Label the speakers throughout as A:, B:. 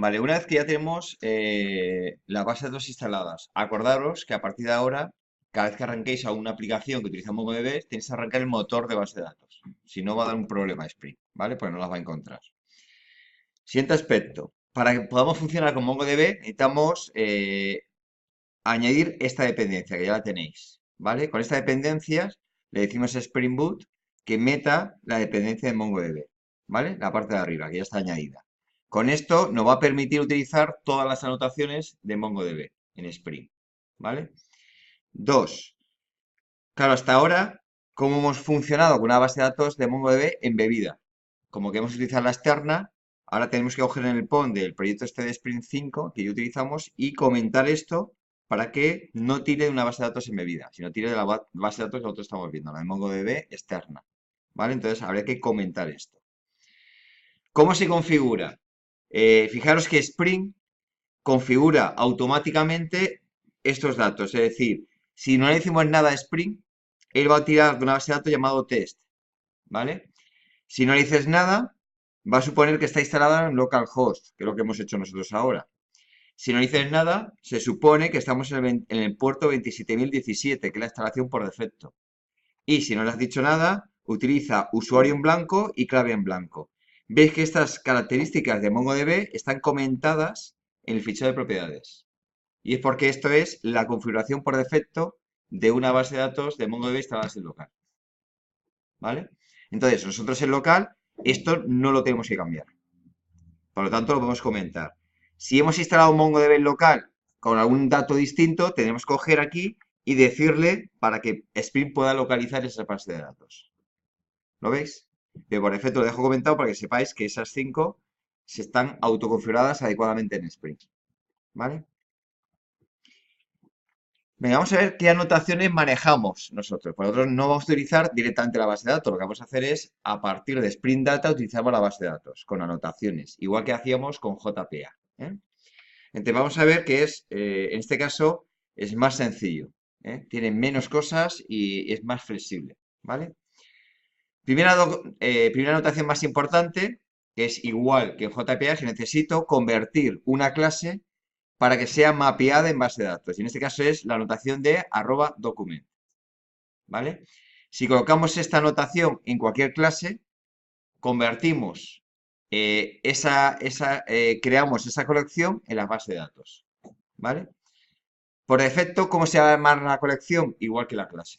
A: Vale, una vez que ya tenemos las bases de datos instaladas, acordaros que a partir de ahora, cada vez que arranquéis a una aplicación que utiliza MongoDB, tenéis que arrancar el motor de base de datos. Si no, va a dar un problema a Spring, ¿vale? Porque no las va a encontrar. Siguiente aspecto. Para que podamos funcionar con MongoDB, necesitamos añadir esta dependencia, que ya la tenéis, ¿vale? Con esta dependencia le decimos a Spring Boot que meta la dependencia de MongoDB, ¿vale? La parte de arriba, que ya está añadida. Con esto nos va a permitir utilizar todas las anotaciones de MongoDB en Spring, ¿vale? Dos, claro, hasta ahora, ¿cómo hemos funcionado con una base de datos de MongoDB embebida? Como queremos utilizar la externa, ahora tenemos que coger en el PON del proyecto este de Spring 5 que ya utilizamos y comentar esto para que no tire de una base de datos embebida, sino tire de la base de datos que nosotros estamos viendo, la de MongoDB externa. ¿Vale? Entonces habría que comentar esto. ¿Cómo se configura? Fijaros que Spring configura automáticamente estos datos. Es decir, si no le decimos nada a Spring, él va a tirar de una base de datos llamado test. ¿Vale? Si no le dices nada, va a suponer que está instalada en localhost, que es lo que hemos hecho nosotros ahora. Si no le dices nada, se supone que estamos en el puerto 27017, que es la instalación por defecto. Y si no le has dicho nada, utiliza usuario en blanco y clave en blanco. Veis que estas características de MongoDB están comentadas en el fichero de propiedades. Y es porque esto es la configuración por defecto de una base de datos de MongoDB instalada en local. ¿Vale? Entonces, nosotros en local, esto no lo tenemos que cambiar. Por lo tanto, lo podemos comentar. Si hemos instalado un MongoDB en local con algún dato distinto, tenemos que coger aquí y decirle para que Spring pueda localizar esa base de datos. ¿Lo veis? Pero por defecto lo dejo comentado para que sepáis que esas 5 se están autoconfiguradas adecuadamente en Spring. ¿Vale? Venga, vamos a ver qué anotaciones manejamos nosotros. Pues nosotros no vamos a utilizar directamente la base de datos. Lo que vamos a hacer es, a partir de Spring Data, utilizamos la base de datos con anotaciones, igual que hacíamos con JPA. Entonces vamos a ver que es, en este caso, es más sencillo. Tiene menos cosas y es más flexible. ¿Vale? Primera anotación más importante, que es igual que en JPA, que necesito convertir una clase para que sea mapeada en base de datos. Y en este caso es la anotación de @document. ¿Vale? Si colocamos esta anotación en cualquier clase, convertimos creamos esa colección en la base de datos. ¿Vale? Por defecto, ¿cómo se va a llamar la colección? Igual que la clase.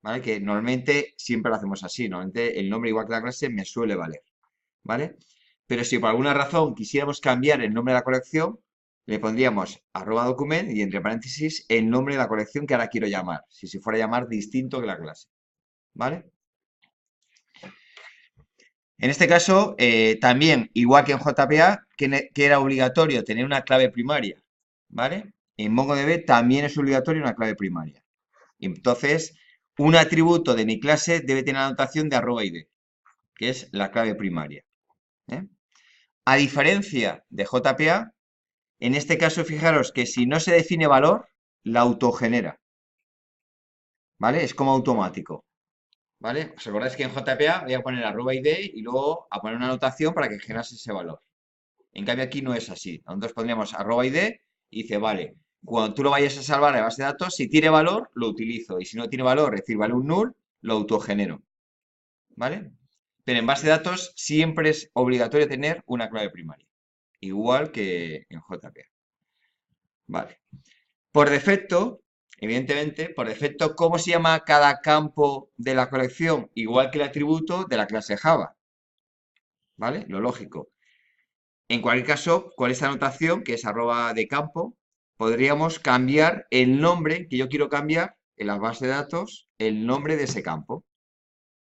A: ¿Vale? Que normalmente siempre lo hacemos así. Normalmente el nombre igual que la clase me suele valer. ¿Vale? Pero si por alguna razón quisiéramos cambiar el nombre de la colección, le pondríamos @document y entre paréntesis el nombre de la colección que ahora quiero llamar, si se fuera a llamar distinto que la clase. ¿Vale? En este caso, también, igual que en JPA, que era obligatorio tener una clave primaria. ¿Vale? En MongoDB también es obligatorio una clave primaria. Entonces, un atributo de mi clase debe tener la anotación de @id, que es la clave primaria. ¿eh? A diferencia de JPA, en este caso, fijaros que si no se define valor, la autogenera. ¿Vale? Es como automático. ¿Vale? ¿Os acordáis que en JPA voy a poner @id y luego a poner una anotación para que generase ese valor? En cambio aquí no es así. Nosotros pondríamos @id y dice, vale, cuando tú lo vayas a salvar a la base de datos, si tiene valor, lo utilizo. Y si no tiene valor, es decir, vale un null, lo autogenero. ¿Vale? Pero en base de datos siempre es obligatorio tener una clave primaria. Igual que en JPA. Vale. Por defecto, evidentemente, por defecto, ¿cómo se llama cada campo de la colección? Igual que el atributo de la clase Java. ¿Vale? Lo lógico. En cualquier caso, con esta anotación, que es @de campo, podríamos cambiar el nombre que yo quiero cambiar en la base de datos, el nombre de ese campo.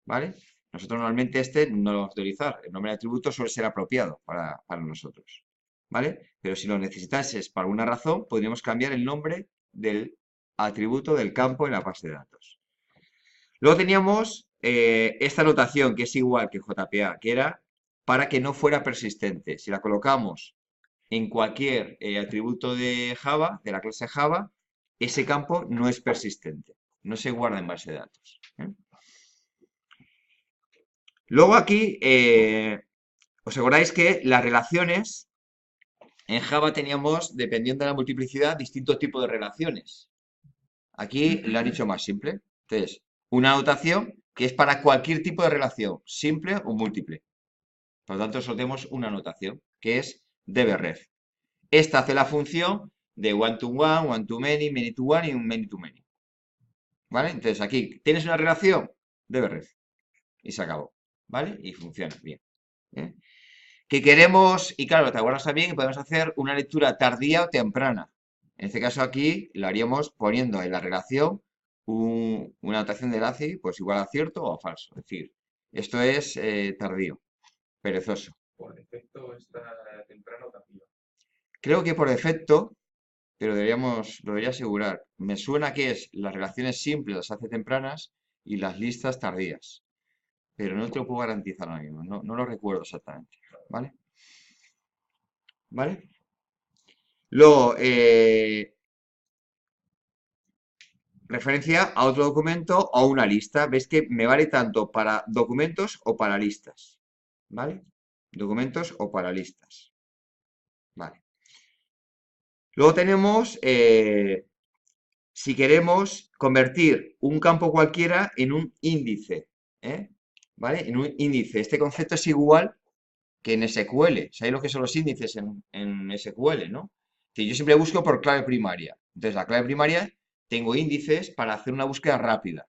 A: ¿Vale? Nosotros normalmente este no lo vamos a utilizar. El nombre de atributo suele ser apropiado para nosotros. ¿Vale? Pero si lo necesitases por alguna razón, podríamos cambiar el nombre del atributo del campo en la base de datos. Luego teníamos esta anotación que es igual que JPA, que era para que no fuera persistente. Si la colocamos en cualquier atributo de Java, de la clase Java, ese campo no es persistente, no se guarda en base de datos. Luego aquí ¿Os acordáis que las relaciones en Java teníamos, dependiendo de la multiplicidad, distintos tipos de relaciones? Aquí lo han hecho más simple. Entonces, una notación que es para cualquier tipo de relación, simple o múltiple. Por lo tanto, solo tenemos una notación, que es dbref. Esta hace la función de one to many to one y un many to many. ¿Vale? Entonces, aquí tienes una relación, dbref. Y se acabó. ¿Vale? Y funciona bien. ¿Eh? Que queremos, y claro, te acuerdas también que podemos hacer una lectura tardía o temprana. En este caso aquí lo haríamos poniendo en la relación una notación de Laci, pues igual a cierto o a falso. Es decir, esto es tardío, perezoso.
B: Por defecto está temprano tardío.
A: Creo que por defecto, pero lo debería asegurar. Me suena que es las relaciones simples las hace tempranas y las listas tardías. Pero no te lo puedo garantizar ahora mismo, no lo recuerdo exactamente. ¿Vale? ¿Vale? Luego, referencia a otro documento o a una lista. ¿Ves que me vale tanto para documentos o para listas? ¿Vale? Documentos o para listas. Vale. Luego tenemos, si queremos convertir un campo cualquiera en un índice. ¿Eh? ¿Vale? En un índice. Este concepto es igual que en SQL. ¿Sabéis lo que son los índices en SQL, no? Que yo siempre busco por clave primaria. Entonces, la clave primaria tengo índices para hacer una búsqueda rápida.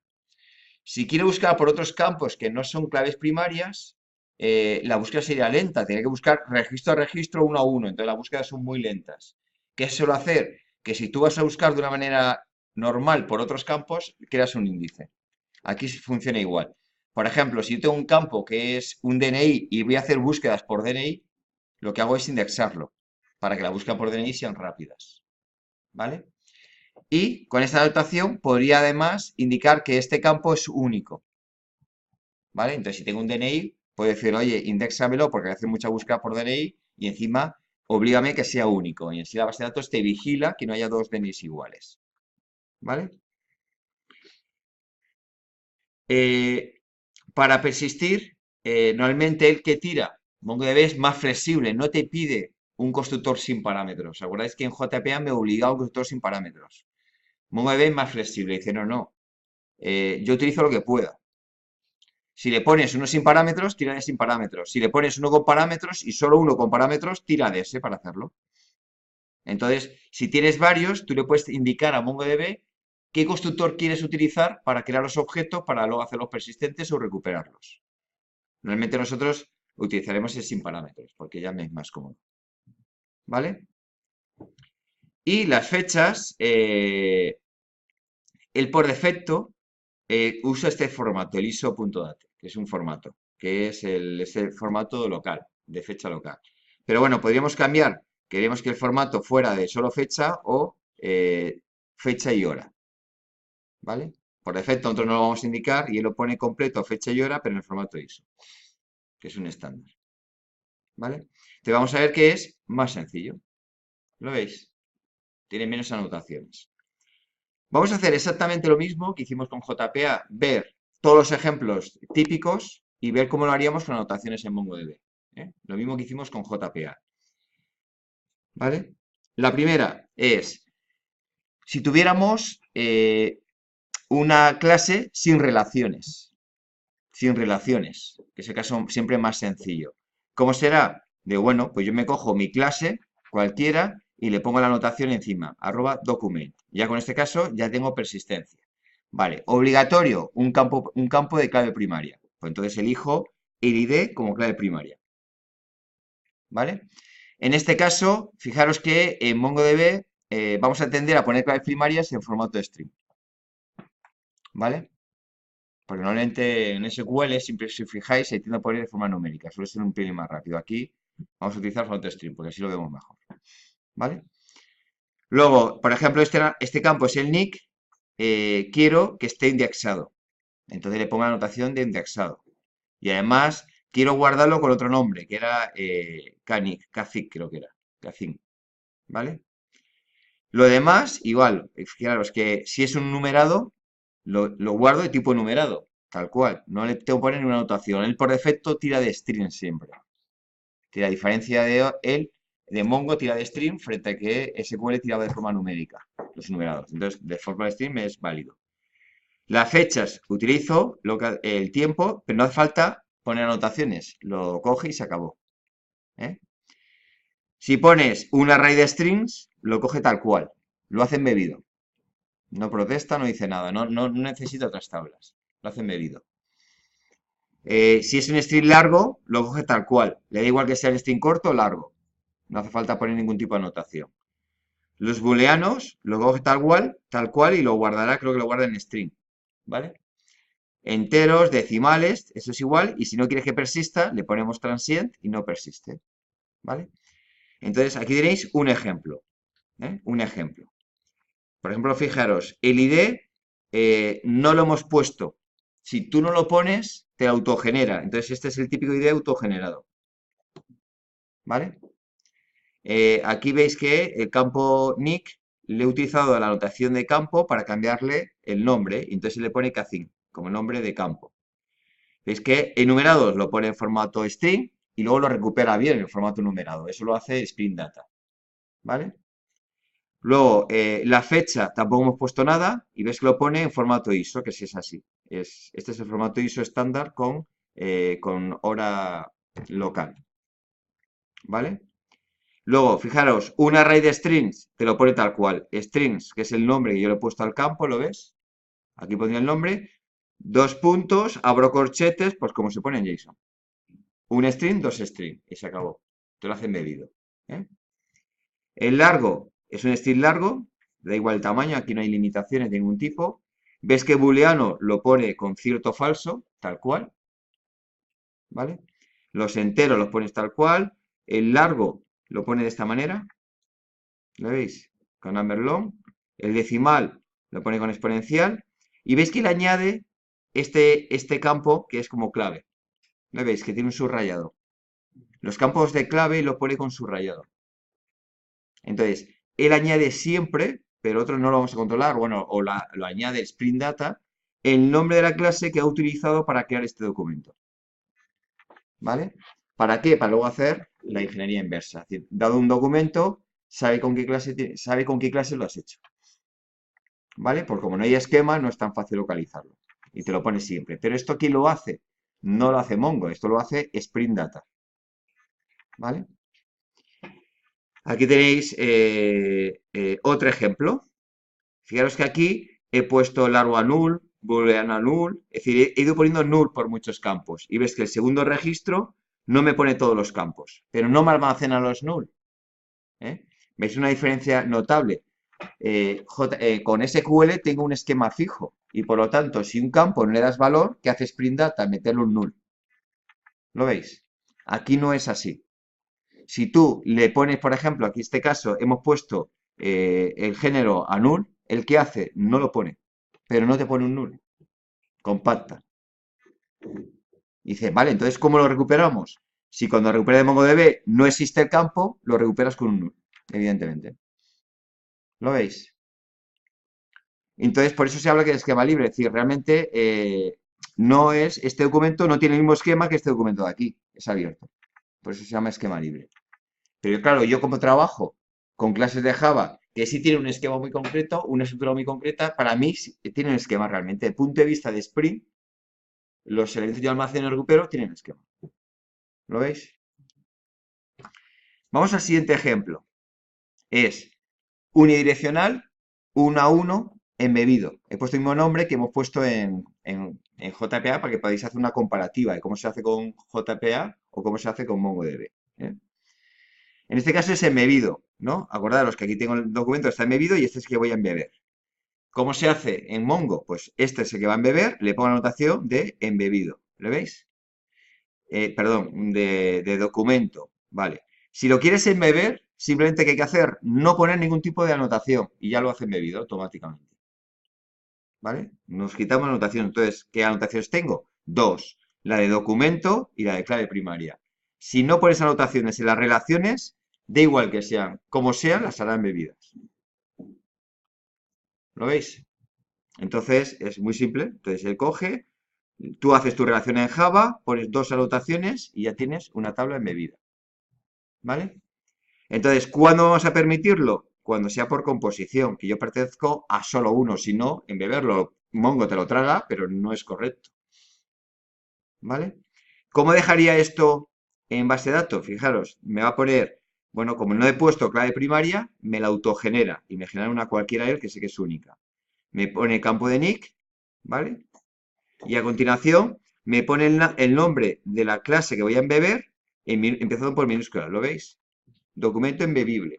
A: Si quiero buscar por otros campos que no son claves primarias, la búsqueda sería lenta. Tiene que buscar registro a registro, uno a uno. Entonces, las búsquedas son muy lentas. ¿Qué suelo hacer? Que si tú vas a buscar de una manera normal por otros campos, creas un índice. Aquí funciona igual. Por ejemplo, si yo tengo un campo que es un DNI y voy a hacer búsquedas por DNI, lo que hago es indexarlo para que la búsqueda por DNI sean rápidas. ¿Vale? Y con esta anotación podría además indicar que este campo es único. ¿Vale? Entonces, si tengo un DNI, puedo decir, oye, indexamelo porque hay que hacer mucha búsqueda por DNI y encima oblígame que sea único. Y así la base de datos te vigila que no haya dos DNIs iguales. ¿Vale? Eh, para persistir, normalmente el que tira MongoDB es más flexible, no te pide un constructor sin parámetros. ¿Os acordáis que en JPA me obligaba a un constructor sin parámetros? MongoDB es más flexible, dice, no, yo utilizo lo que pueda. Si le pones uno sin parámetros, tira de sin parámetros. Si le pones uno con parámetros y solo uno con parámetros, tira de ese para hacerlo. Entonces, si tienes varios, tú le puedes indicar a MongoDB qué constructor quieres utilizar para crear los objetos para luego hacerlos persistentes o recuperarlos. Normalmente nosotros utilizaremos el sin parámetros, porque ya me es más cómodo. ¿Vale? Y las fechas, él por defecto usa este formato, el ISO.date, que es un formato, que es ese formato local, de fecha local. Pero bueno, podríamos cambiar, queremos que el formato fuera de solo fecha o fecha y hora. ¿Vale? Por defecto nosotros no lo vamos a indicar y él lo pone completo fecha y hora, pero en el formato ISO, que es un estándar. ¿Vale? Entonces vamos a ver que es más sencillo. ¿Lo veis? Tiene menos anotaciones. Vamos a hacer exactamente lo mismo que hicimos con JPA, ver todos los ejemplos típicos y ver cómo lo haríamos con anotaciones en MongoDB. ¿Eh? Lo mismo que hicimos con JPA. ¿Vale? La primera es, si tuviéramos una clase sin relaciones, que es el caso siempre más sencillo. ¿Cómo será? De bueno, pues yo me cojo mi clase cualquiera y le pongo la anotación encima, @document. Ya con este caso ya tengo persistencia. Vale, obligatorio, un campo de clave primaria. Pues entonces elijo el ID como clave primaria. ¿Vale? En este caso, fijaros que en MongoDB vamos a tender a poner claves primarias en formato de string. ¿Vale? Porque normalmente en SQL, siempre si os fijáis, se tiende a poner de forma numérica. Suele ser un pelín más rápido. Aquí vamos a utilizar formato de string, porque así lo vemos mejor. ¿Vale? Luego, por ejemplo, este campo es el nick. Quiero que esté indexado. Entonces le pongo la anotación de indexado. Y además quiero guardarlo con otro nombre, que era Canic, Cacic creo que era. Cacin. ¿Vale? Lo demás, igual. Fijaros que si es un numerado, lo guardo de tipo numerado, tal cual. No le tengo que poner una anotación. Él por defecto tira de string siempre. La diferencia de él, de Mongo tira de string frente a que SQL tiraba de forma numérica, los numerados. Entonces, de forma de string es válido. Las fechas, utilizo el tiempo, pero no hace falta poner anotaciones. Lo coge y se acabó. ¿Eh? Si pones un array de strings, lo coge tal cual. Lo hace embebido. No protesta, no dice nada. No necesita otras tablas. Lo hace embebido. Si es un string largo, lo coge tal cual. Le da igual que sea el string corto o largo. No hace falta poner ningún tipo de anotación. Los booleanos lo coge tal cual y lo guardará, creo que lo guarda en string. ¿Vale? Enteros, decimales, eso es igual. Y si no quieres que persista, le ponemos transient y no persiste. ¿Vale? Entonces, aquí tenéis un ejemplo. Un ejemplo. Por ejemplo, fijaros, el ID no lo hemos puesto. Si tú no lo pones, te autogenera. Entonces, este es el típico ID autogenerado. ¿Vale? Aquí veis que el campo nick le he utilizado la anotación de campo para cambiarle el nombre. Y entonces le pone Kazin como nombre de campo. Veis que enumerados lo pone en formato string y luego lo recupera bien en formato numerado. Eso lo hace Spring Data. ¿Vale? Luego, la fecha tampoco hemos puesto nada y ves que lo pone en formato ISO, que sí es así. Este es el formato ISO estándar con hora local. ¿Vale? Luego, fijaros, un array de strings te lo pone tal cual. Strings, que es el nombre que yo le he puesto al campo, ¿lo ves? Aquí pondría el nombre. Dos puntos, abro corchetes, pues como se pone en JSON. Un string, dos strings, y se acabó. Te lo hace embebido. ¿Eh? El largo es un string largo, da igual el tamaño, aquí no hay limitaciones de ningún tipo. Ves que booleano lo pone con cierto falso, tal cual. ¿Vale? Los enteros los pones tal cual. El largo lo pone de esta manera. ¿Lo veis? Con number long. El decimal lo pone con exponencial. Y veis que le añade este campo que es como clave. ¿Lo veis? Que tiene un subrayado. Los campos de clave lo pone con subrayado. Entonces, él añade siempre, pero otros no lo vamos a controlar, bueno, lo añade Spring Data, el nombre de la clase que ha utilizado para crear este documento. ¿Vale? ¿Para qué? Para luego hacer la ingeniería inversa. Es decir, dado un documento, sabe con qué clase lo has hecho. ¿Vale? Porque como no hay esquema, no es tan fácil localizarlo. Y te lo pone siempre. Pero ¿esto quién lo hace? No lo hace Mongo, esto lo hace Spring Data. ¿Vale? Aquí tenéis otro ejemplo. Fijaros que aquí he puesto largo a null, boolean a null, es decir, he ido poniendo null por muchos campos. Y ves que el segundo registro no me pone todos los campos, pero no me almacena los null. ¿Veis una diferencia notable? Con SQL tengo un esquema fijo y por lo tanto, si un campo no le das valor, ¿qué hace Spring Data? Meterle un null. ¿Lo veis? Aquí no es así. Si tú le pones, por ejemplo, aquí en este caso hemos puesto el género a null, ¿el que hace? No lo pone, pero no te pone un null. Compacta. Y dice, vale, entonces, ¿cómo lo recuperamos? Si cuando recupera de MongoDB no existe el campo, lo recuperas con un null, evidentemente. ¿Lo veis? Entonces, por eso se habla que es esquema libre. Es decir, realmente este documento no tiene el mismo esquema que este documento de aquí. Es abierto. Por eso se llama esquema libre. Pero claro, yo como trabajo con clases de Java que sí tienen un esquema muy concreto, una estructura muy concreta, para mí tiene un esquema realmente. Desde el punto de vista de Spring, los elementos que yo almaceno y recupero tienen un esquema. ¿Lo veis? Vamos al siguiente ejemplo. Es unidireccional, 1 a 1, embebido. He puesto el mismo nombre que hemos puesto en JPA para que podáis hacer una comparativa de cómo se hace con JPA o cómo se hace con MongoDB. ¿Eh? En este caso es embebido, ¿no? Acordaros que aquí tengo el documento, está embebido y este es el que voy a embeber. ¿Cómo se hace en Mongo? Pues este es el que va a embeber, le pongo la anotación de embebido. ¿Lo veis? Perdón, de documento. Vale. Si lo quieres embeber, simplemente que hay que hacer, no poner ningún tipo de anotación y ya lo hace embebido automáticamente. ¿Vale? Nos quitamos la anotación. Entonces, ¿qué anotaciones tengo? Dos. La de documento y la de clave primaria. Si no pones anotaciones en las relaciones, da igual que sean como sean, las harán embebidas. ¿Lo veis? Entonces, es muy simple. Entonces, él coge, tú haces tu relación en Java, pones dos anotaciones y ya tienes una tabla embebida. ¿vale? Entonces, ¿cuándo vamos a permitirlo? Cuando sea por composición, que yo pertenezco a solo uno, si no, en beberlo, Mongo te lo traga, pero no es correcto, ¿vale? ¿Cómo dejaría esto en base de datos? Fijaros, me va a poner, bueno, como no he puesto clave primaria, me la autogenera y me genera una cualquiera él que sé que es única. Me pone campo de nick, ¿vale? Y a continuación me pone el nombre de la clase que voy a embeber, empezando por minúsculas, ¿lo veis? Documento embebible.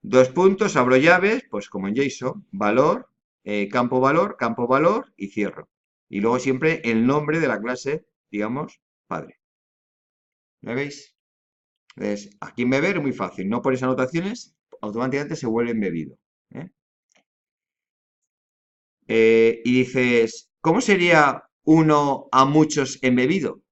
A: Dos puntos, abro llaves, pues como en JSON, valor, campo valor y cierro. Y luego siempre el nombre de la clase, digamos, padre. ¿Lo veis? Entonces, aquí en beber es muy fácil. No pones anotaciones, automáticamente se vuelve embebido. ¿Eh? Y dices, ¿cómo sería uno a muchos embebido?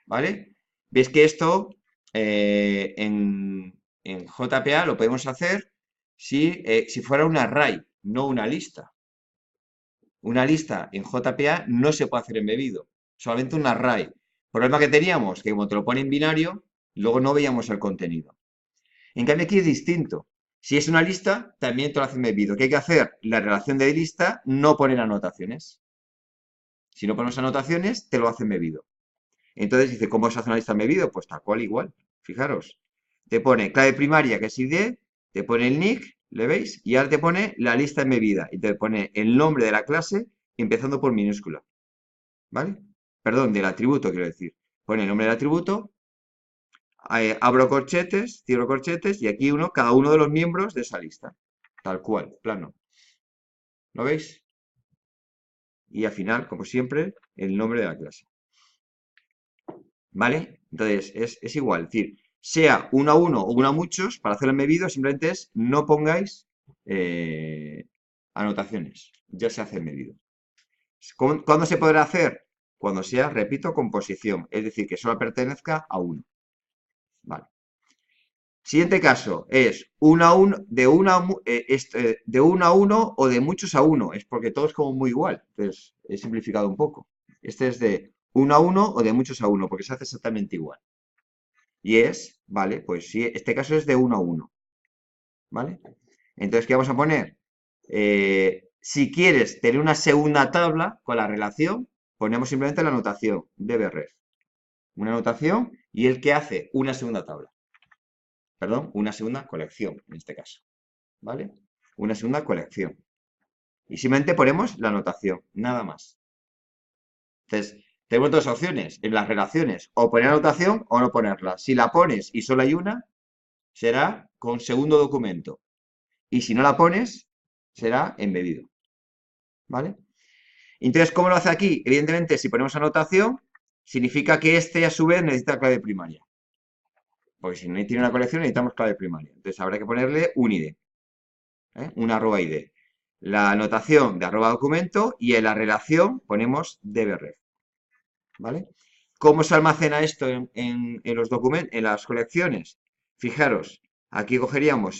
A: ¿Vale? Ves que esto en JPA lo podemos hacer si fuera un array, no una lista. Una lista en JPA no se puede hacer embebido, solamente un array. Problema que teníamos, que como te lo pone en binario, luego no veíamos el contenido. En cambio aquí es distinto. Si es una lista, también te lo hace embebido. ¿Qué hay que hacer? La relación de lista, no poner anotaciones. Si no ponemos anotaciones, te lo hace embebido. Entonces dice, ¿cómo se hace una lista embebido? Pues tal cual igual. Fijaros. Te pone clave primaria, que es ID, te pone el nick, ¿le veis? Y ahora te pone la lista embebida. Y te pone el nombre de la clase empezando por minúscula. ¿Vale? Perdón, del atributo, quiero decir. Pone el nombre del atributo, abro corchetes, cierro corchetes, y aquí cada uno de los miembros de esa lista. Tal cual, plano. ¿Lo veis? Y al final, como siempre, el nombre de la clase. ¿Vale? Entonces, es igual. Es decir, sea uno a uno o uno a muchos, para hacer el medido, simplemente es no pongáis anotaciones. Ya se hace el medido. ¿Cuándo se podrá hacer? Cuando sea, repito, composición. Es decir, que solo pertenezca a uno. Vale. Siguiente caso es de uno a uno o de muchos a uno. Es porque todo es como muy igual. Entonces, he simplificado un poco. Este es de uno a uno o de muchos a uno, porque se hace exactamente igual. Y es, vale, pues sí, este caso es de uno a uno. ¿Vale? Entonces, ¿qué vamos a poner? Si quieres tener una segunda tabla con la relación, ponemos simplemente la anotación dbref. Una anotación y el que hace una segunda tabla. Perdón, una segunda colección en este caso. ¿Vale? Una segunda colección. Y simplemente ponemos la anotación, nada más. Entonces, tenemos dos opciones en las relaciones, o poner anotación o no ponerla. Si la pones y solo hay una, será con segundo documento. Y si no la pones, será embebido. ¿Vale? Entonces, ¿cómo lo hace aquí? Evidentemente, si ponemos anotación, significa que este a su vez necesita clave primaria. Porque si no tiene una colección, necesitamos clave primaria. Entonces, habrá que ponerle un ID. Un arroba ID. La anotación de arroba documento y en la relación ponemos dbref. ¿Vale? ¿Cómo se almacena esto en los documentos, en las colecciones? Fijaros, aquí cogeríamos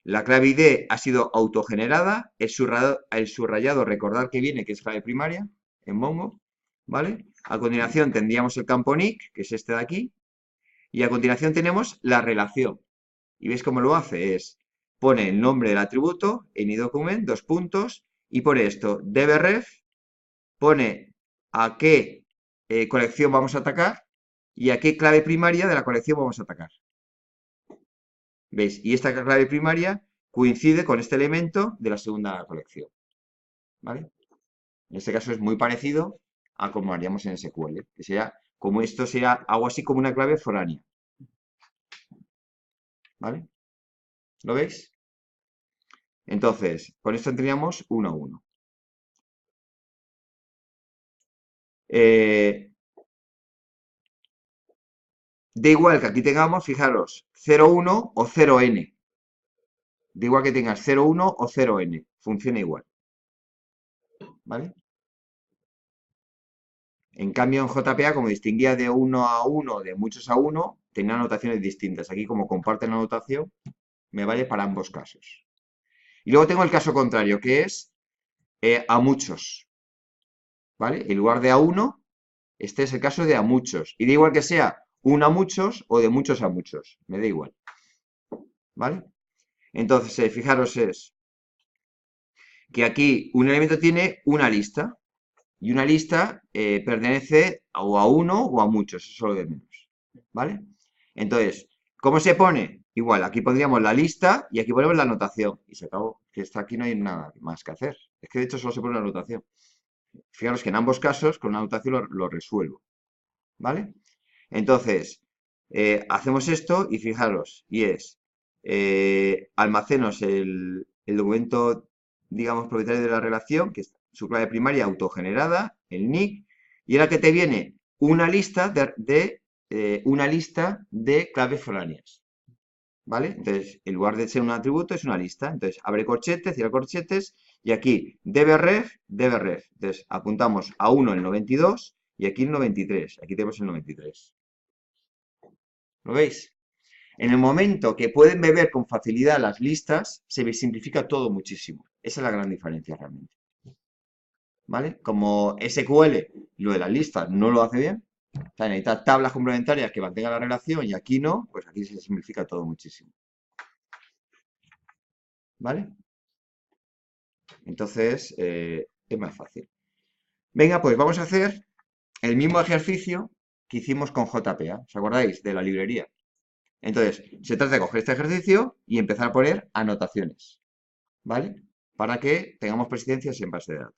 A: la clave ID ha sido autogenerada, el subrayado, recordar que viene, que es clave primaria, en Mongo, ¿vale? A continuación tendríamos el campo nick, que es este de aquí, y a continuación tenemos la relación. ¿Y veis cómo lo hace? Pone el nombre del atributo, en iDocument, dos puntos, y pone esto, dbref, pone a qué colección vamos a atacar y a qué clave primaria de la colección vamos a atacar. ¿Veis? Y esta clave primaria coincide con este elemento de la segunda colección. ¿Vale? En este caso es muy parecido a como haríamos en SQL, que sería como esto sería algo así como una clave foránea. ¿Vale? ¿Lo veis? Entonces, con esto tendríamos 1 a 1. Da igual que aquí tengamos, fijaros, 0,1 o 0n. Da igual que tengas 0,1 o 0n. Funciona igual. ¿Vale? En cambio, en JPA, como distinguía de 1 a 1, de muchos a 1, tenía anotaciones distintas. Aquí, como comparten la anotación, me vale para ambos casos. Y luego tengo el caso contrario, que es a muchos. ¿Vale? En lugar de a 1, este es el caso de a muchos. Y da igual que sea uno a muchos o de muchos a muchos. Me da igual. ¿Vale? Entonces, fijaros es que aquí un elemento tiene una lista. Y una lista pertenece o a uno o a muchos, eso es lo de menos. ¿Vale? Entonces, ¿cómo se pone? Igual, aquí pondríamos la lista y aquí ponemos la anotación. Y se acabó. Que está aquí no hay nada más que hacer. Es que de hecho solo se pone la anotación. Fijaros que en ambos casos con una anotación lo resuelvo. ¿Vale? Entonces, hacemos esto y fijaros, y es, almacenos el documento, digamos, propietario de la relación, que es su clave primaria autogenerada, el nick, y ahora que te viene una lista una lista de claves foráneas. ¿Vale? Entonces, en lugar de ser un atributo, es una lista. Entonces, abre corchetes, cierra corchetes, y aquí dbref, dbref. Entonces, apuntamos a 1 el 92 y aquí el 93. Aquí tenemos el 93. ¿Lo veis? En el momento que pueden beber con facilidad las listas, se simplifica todo muchísimo. Esa es la gran diferencia realmente. ¿Vale? Como SQL, lo de las listas no lo hace bien. O sea, necesita tablas complementarias que mantengan la relación y aquí no, pues aquí se simplifica todo muchísimo. ¿Vale? Entonces, es más fácil. Venga, pues vamos a hacer el mismo ejercicio que hicimos con JPA. ¿Os acordáis? De la librería. Entonces, se trata de coger este ejercicio y empezar a poner anotaciones, ¿vale? Para que tengamos presidencias en base de datos.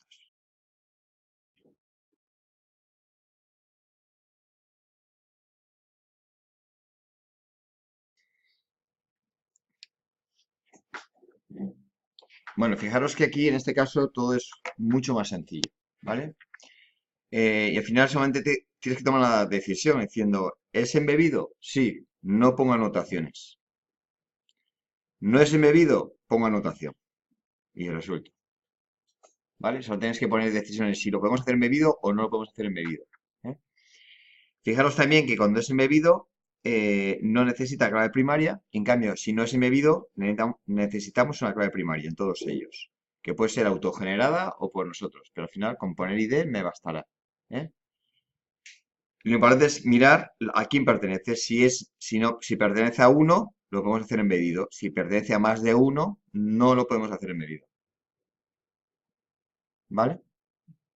A: Bueno, fijaros que aquí en este caso todo es mucho más sencillo, ¿vale? Y al final solamente tienes que tomar la decisión diciendo, ¿es embebido? Sí, no pongo anotaciones. ¿No es embebido? Pongo anotación. Y resuelto. ¿Vale? Solo tienes que poner decisiones si lo podemos hacer embebido o no lo podemos hacer embebido. ¿Eh? Fijaros también que cuando es embebido no necesita clave primaria, en cambio, si no es embebido, necesitamos una clave primaria en todos ellos, que puede ser autogenerada o por nosotros, pero al final con poner ID me bastará. ¿Eh? Lo importante es mirar a quién pertenece. Si pertenece a uno, lo podemos hacer embebido. Si pertenece a más de uno, no lo podemos hacer embebido. ¿Vale?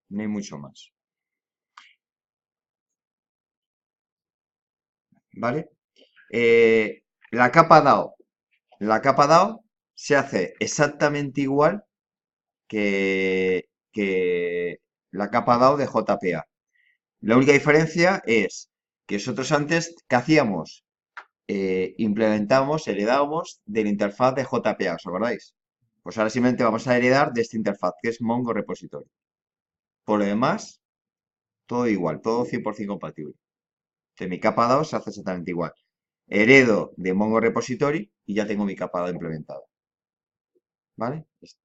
A: No hay mucho más. ¿Vale? La capa DAO. La capa DAO se hace exactamente igual que la capa DAO de JPA. La única diferencia es que nosotros antes, ¿qué hacíamos? Implementamos, heredábamos de la interfaz de JPA, ¿os acordáis? Pues ahora simplemente vamos a heredar de esta interfaz, que es Mongo Repository. Por lo demás, todo igual, todo 100% compatible. Entonces, mi capa DAO se hace exactamente igual. Heredo de Mongo Repository y ya tengo mi capa DAO implementada. ¿Vale? Es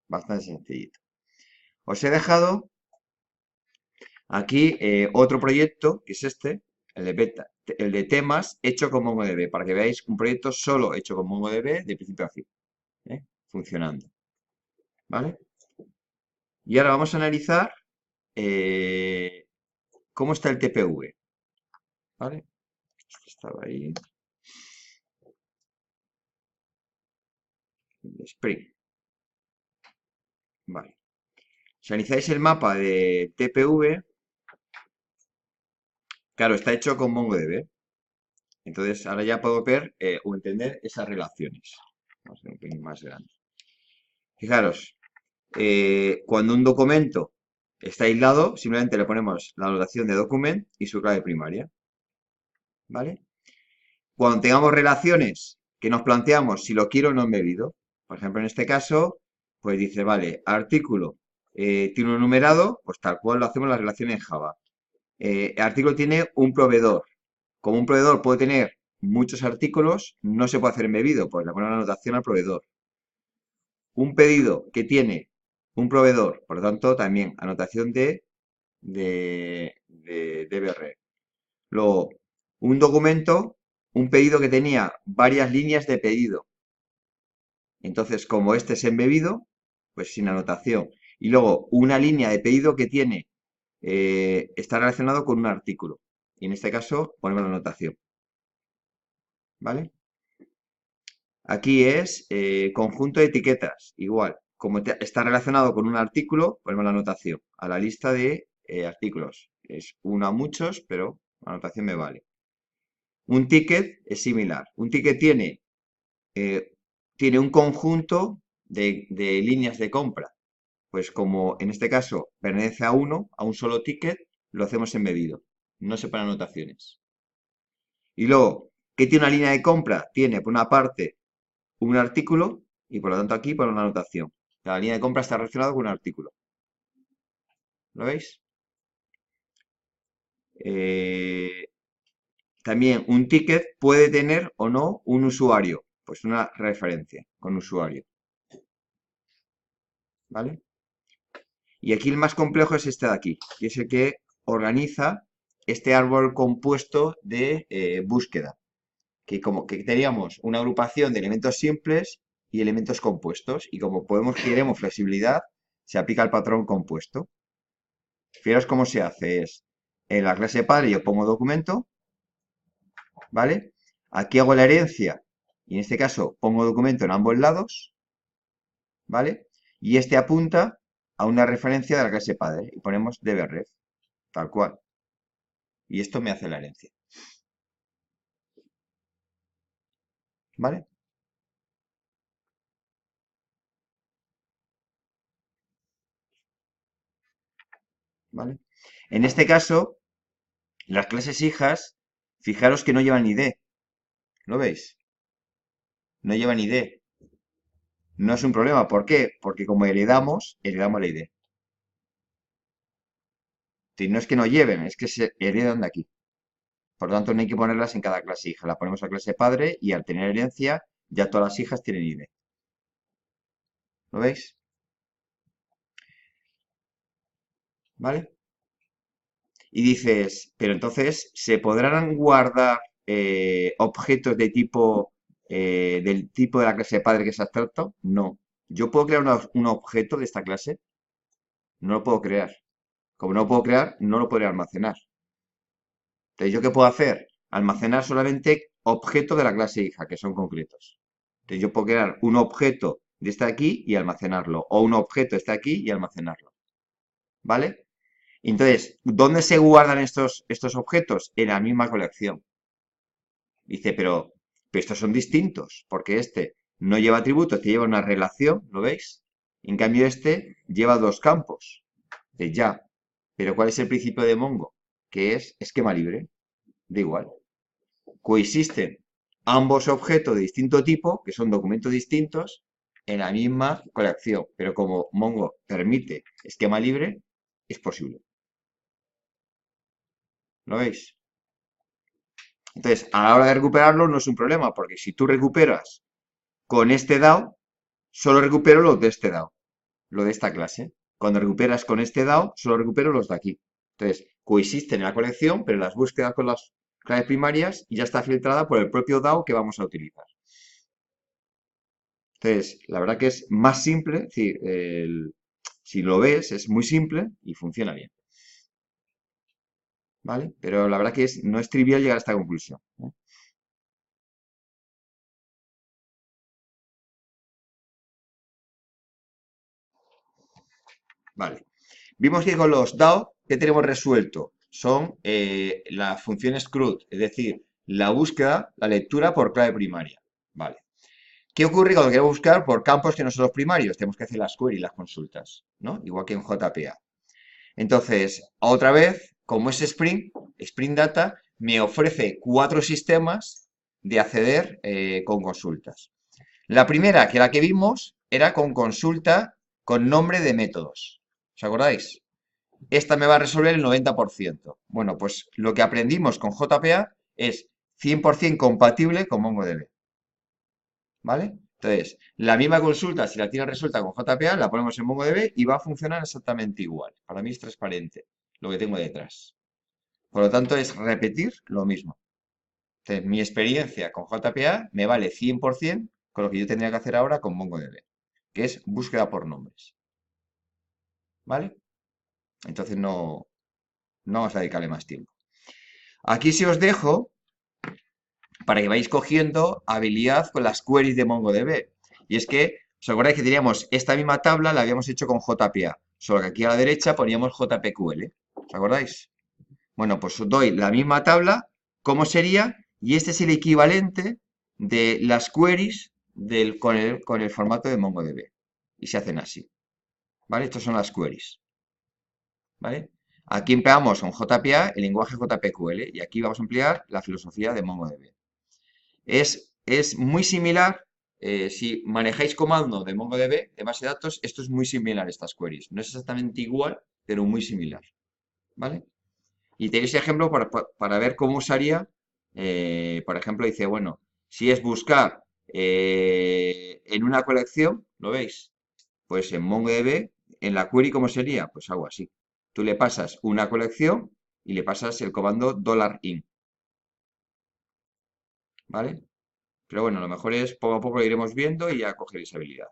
A: bastante sencillito. Os he dejado aquí otro proyecto, que es este, el de temas hecho con MongoDB, para que veáis un proyecto solo hecho con MongoDB de principio a fin, funcionando. ¿Vale? Y ahora vamos a analizar cómo está el TPV. ¿Vale? Esto estaba ahí. Spring. Vale. Si analizáis el mapa de TPV, claro, está hecho con MongoDB. Entonces, ahora ya puedo ver o entender esas relaciones. Vamos a hacer un pelín más grande. Fijaros, cuando un documento está aislado, simplemente le ponemos la anotación de document y su clave primaria. ¿Vale? Cuando tengamos relaciones que nos planteamos si lo quiero o no embebido, por ejemplo, en este caso, pues dice, vale, artículo tiene un numerado, pues tal cual lo hacemos en la relación en Java. El artículo tiene un proveedor. Como un proveedor puede tener muchos artículos, no se puede hacer embebido, pues le ponemos la anotación al proveedor. Un pedido que tiene un proveedor, por lo tanto, también anotación de DBR. Luego, un documento, un pedido que tenía varias líneas de pedido. Entonces, como este es embebido, pues sin anotación. Y luego, una línea de pedido que tiene, está relacionado con un artículo. Y en este caso ponemos la anotación, ¿vale? Aquí es conjunto de etiquetas, igual. Como está relacionado con un artículo, ponemos la anotación a la lista de artículos. Es uno a muchos, pero la anotación me vale. Un ticket es similar. Un ticket eh, tiene un conjunto de líneas de compra. Pues como en este caso pertenece a uno, a un solo ticket, lo hacemos embebido. No se ponen anotaciones. Y luego, ¿qué tiene una línea de compra? Tiene por una parte un artículo y por lo tanto aquí pone una anotación. La línea de compra está relacionada con un artículo. ¿Lo veis? Eh, También un ticket puede tener o no un usuario. Pues una referencia con usuario. ¿Vale? Y aquí el más complejo es este de aquí, que es el que organiza este árbol compuesto de búsqueda. Que como que teníamos una agrupación de elementos simples y elementos compuestos. Y como queremos flexibilidad, se aplica el patrón compuesto. Fijaros cómo se hace. Es en la clase padre yo pongo documento, ¿vale? Aquí hago la herencia y en este caso pongo documento en ambos lados, ¿vale? Y este apunta a una referencia de la clase padre y ponemos dbref, tal cual. Y esto me hace la herencia, ¿vale? ¿Vale? En este caso, las clases hijas, fijaros que no llevan ID, ¿lo veis? No llevan ID. No es un problema, ¿por qué? Porque como heredamos la ID. Si no es que no lleven, es que se heredan de aquí. Por lo tanto, no hay que ponerlas en cada clase hija. La ponemos a clase padre y al tener herencia, ya todas las hijas tienen ID. ¿Lo veis? ¿Vale? Y dices, pero entonces, ¿se podrán guardar objetos del tipo de la clase padre que es abstracto? No. ¿Yo puedo crear un objeto de esta clase? No lo puedo crear. Como no lo puedo crear, no lo podré almacenar. Entonces, ¿yo qué puedo hacer? Almacenar solamente objetos de la clase hija, que son concretos. Entonces, yo puedo crear un objeto de este aquí y almacenarlo, o un objeto de este aquí y almacenarlo. ¿Vale? Entonces, ¿dónde se guardan estos objetos? En la misma colección. Dice, pero estos son distintos, porque este no lleva atributos, te lleva una relación, ¿lo veis? En cambio, este lleva dos campos. De ya. Pero ¿cuál es el principio de Mongo? Que es esquema libre. Da igual. Coexisten ambos objetos de distinto tipo, que son documentos distintos, en la misma colección. Pero como Mongo permite esquema libre, es posible. ¿Lo veis? Entonces, a la hora de recuperarlo no es un problema, porque si tú recuperas con este DAO, solo recupero los de este DAO, lo de esta clase. Cuando recuperas con este DAO, solo recupero los de aquí. Entonces, coexisten en la colección, pero las búsquedas con las claves primarias ya está filtrada por el propio DAO que vamos a utilizar. Entonces, la verdad que es más simple, es decir, si lo ves, es muy simple y funciona bien, ¿vale? Pero la verdad que no es trivial llegar a esta conclusión, ¿eh? Vale. Vimos que con los DAO, ¿qué tenemos resuelto? Son las funciones CRUD, es decir, la búsqueda, la lectura por clave primaria. Vale. ¿Qué ocurre cuando queremos buscar por campos que no son los primarios? Tenemos que hacer las queries, las consultas, ¿no? Igual que en JPA. Entonces, otra vez, como es Spring Data me ofrece cuatro sistemas de acceder con consultas. La primera, que la que vimos, era con consulta con nombre de métodos. ¿Os acordáis? Esta me va a resolver el 90%. Bueno, pues lo que aprendimos con JPA es 100% compatible con MongoDB. ¿Vale? Entonces, la misma consulta, si la tienes resuelta con JPA, la ponemos en MongoDB y va a funcionar exactamente igual. Para mí es transparente lo que tengo detrás. Por lo tanto, es repetir lo mismo. Entonces, mi experiencia con JPA me vale 100% con lo que yo tendría que hacer ahora con MongoDB, que es búsqueda por nombres. ¿Vale? Entonces, no vamos a dedicarle más tiempo. Aquí sí os dejo para que vayáis cogiendo habilidad con las queries de MongoDB. Y es que, ¿os acordáis que teníamos esta misma tabla, la habíamos hecho con JPA? Solo que aquí a la derecha poníamos JPQL. ¿Os acordáis? Bueno, pues os doy la misma tabla, ¿cómo sería? Y este es el equivalente de las queries con el formato de MongoDB. Y se hacen así. ¿Vale? Estas son las queries. ¿Vale? Aquí empleamos con JPA el lenguaje JPQL y aquí vamos a emplear la filosofía de MongoDB. Es muy similar, si manejáis comando de MongoDB, de base de datos, esto es muy similar a estas queries. No es exactamente igual, pero muy similar. ¿Vale? Y tenéis ejemplo para ver cómo usaría, por ejemplo, dice, bueno, si es buscar en una colección, ¿lo veis? Pues en MongoDB, en la query, ¿cómo sería? Pues algo así. Tú le pasas una colección y le pasas el comando $in, ¿vale? Pero bueno, lo mejor es poco a poco lo iremos viendo y ya cogeréis habilidad.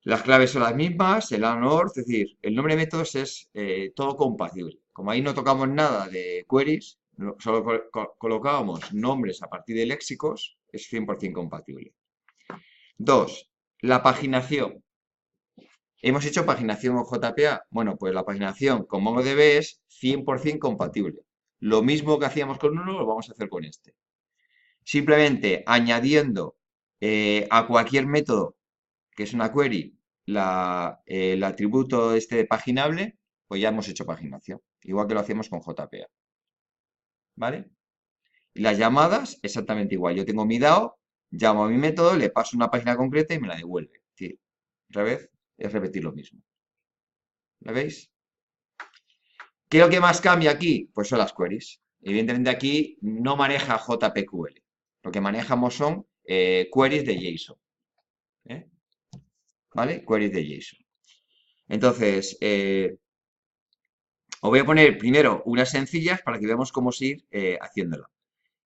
A: Las claves son las mismas, el ANOR, es decir, el nombre de métodos es todo compatible. Como ahí no tocamos nada de queries, solo colocábamos nombres a partir de léxicos, es 100% compatible. Dos, la paginación. Hemos hecho paginación con JPA. Bueno, pues la paginación con MongoDB es 100% compatible. Lo mismo que hacíamos con uno, lo vamos a hacer con este. Simplemente añadiendo a cualquier método, que es una query, el atributo este de paginable, pues ya hemos hecho paginación. Igual que lo hacíamos con JPA. ¿Vale? Y las llamadas, exactamente igual. Yo tengo mi DAO, llamo a mi método, le paso una página concreta y me la devuelve. Es decir, otra vez es repetir lo mismo. ¿Lo veis? ¿Qué es lo que más cambia aquí? Pues son las queries. Evidentemente aquí no maneja JPQL. Lo que manejamos son queries de JSON. ¿Eh? ¿Vale? Queries de JSON. Entonces, os voy a poner primero unas sencillas para que veamos cómo seguir haciéndolo.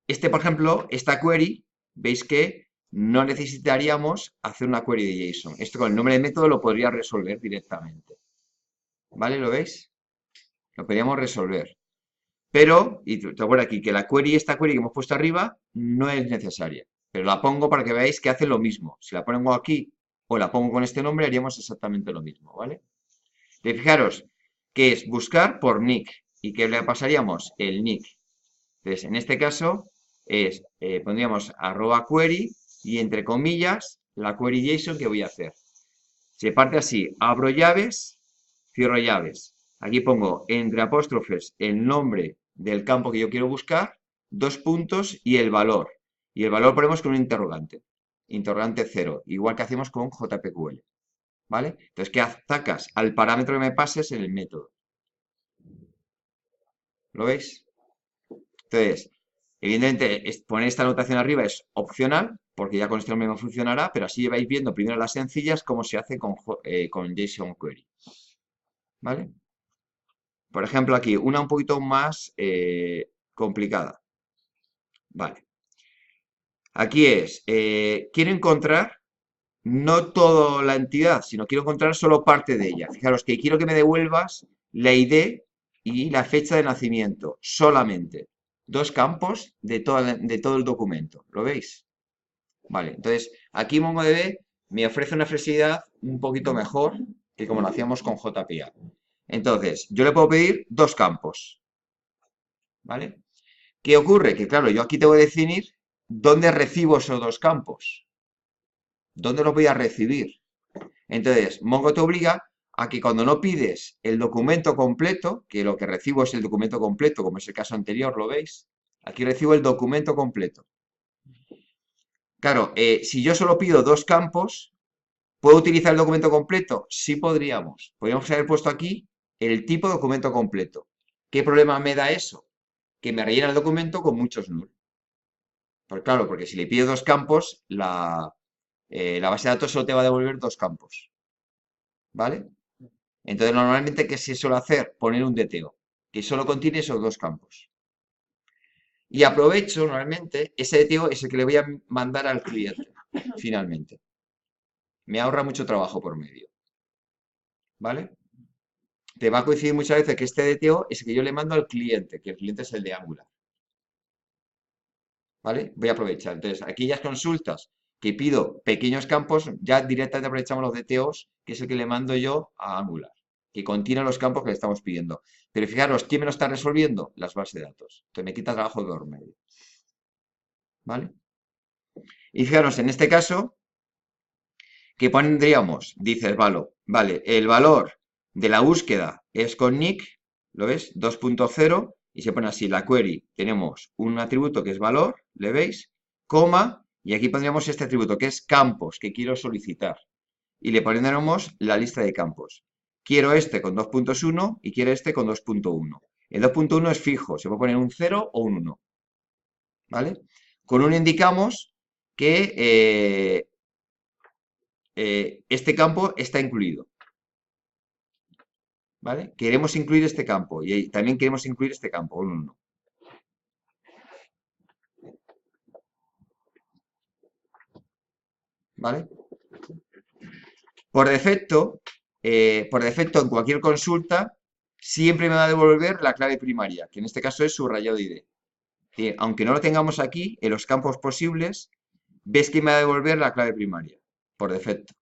A: Por ejemplo, esta query, veis que no necesitaríamos hacer una query de JSON. Esto con el nombre de método lo podría resolver directamente. ¿Vale? ¿Lo veis? Lo podríamos resolver. Pero, y te acuerdas aquí, que esta query que hemos puesto arriba no es necesaria. Pero la pongo para que veáis que hace lo mismo. Si la pongo aquí o la pongo con este nombre, haríamos exactamente lo mismo, ¿vale? Y fijaros que es buscar por nick. ¿Y qué le pasaríamos? El nick. Entonces, en este caso, pondríamos @query y entre comillas la query JSON que voy a hacer. Se parte así, abro llaves, cierro llaves. Aquí pongo entre apóstrofes el nombre del campo que yo quiero buscar, dos puntos y el valor. Y el valor ponemos con un interrogante. Interrogante 0, igual que hacemos con JPQL. ¿Vale? Entonces, ¿qué atacas? Al parámetro que me pases en el método. ¿Lo veis? Entonces, evidentemente, poner esta anotación arriba es opcional, porque ya con este nombre no funcionará, pero así vais viendo primero las sencillas cómo se hace con JSON Query. ¿Vale? Por ejemplo, aquí, una un poquito más complicada. Vale. Aquí quiero encontrar no toda la entidad, sino quiero encontrar solo parte de ella. Fijaros que quiero que me devuelvas la ID y la fecha de nacimiento, solamente. Dos campos de todo el documento. ¿Lo veis? Vale, entonces aquí MongoDB me ofrece una flexibilidad un poquito mejor que como lo hacíamos con JPA. Entonces, yo le puedo pedir dos campos. ¿Vale? ¿Qué ocurre? Que claro, yo aquí tengo que definir dónde recibo esos dos campos. ¿Dónde los voy a recibir? Entonces, Mongo te obliga a que cuando no pides el documento completo, que lo que recibo es el documento completo, como es el caso anterior, ¿lo veis? Aquí recibo el documento completo. Claro, si yo solo pido dos campos, ¿puedo utilizar el documento completo? Sí podríamos. Podríamos haber puesto aquí el tipo de documento completo. ¿Qué problema me da eso? Que me rellena el documento con muchos null. Pues claro, porque si le pido dos campos, la base de datos solo te va a devolver dos campos. ¿Vale? Entonces, normalmente, ¿qué se suele hacer? Poner un DTO, que solo contiene esos dos campos. Y aprovecho, normalmente, ese DTO es el que le voy a mandar al cliente, finalmente. Me ahorra mucho trabajo por medio. ¿Vale? te va a coincidir muchas veces que este DTO es el que yo le mando al cliente, que el cliente es el de Angular. ¿Vale? Voy a aprovechar. Entonces, aquellas consultas que pido pequeños campos, ya directamente aprovechamos los DTOs, que es el que le mando yo a Angular, que contiene los campos que le estamos pidiendo. Pero fijaros, ¿quién me lo está resolviendo? Las bases de datos. Entonces me quita trabajo de por medio. ¿Vale? Y fijaros, en este caso, ¿qué pondríamos? Dices, vale, el valor de la búsqueda es con nick, ¿lo ves? 2.0 y se pone así la query. Tenemos un atributo que es valor, ¿le veis? Coma, y aquí pondríamos este atributo que es campos, que quiero solicitar. Y le pondremos la lista de campos. Quiero este con 2.1 y quiero este con 2.1. El 2.1 es fijo, se puede poner un 0 o un 1. ¿Vale? Con uno indicamos que este campo está incluido. ¿Vale? Queremos incluir este campo y también queremos incluir este campo, un 1. ¿Vale? Por defecto, en cualquier consulta, siempre me va a devolver la clave primaria, que en este caso es subrayado ID. Aunque no lo tengamos aquí, en los campos posibles, ves que me va a devolver la clave primaria, por defecto.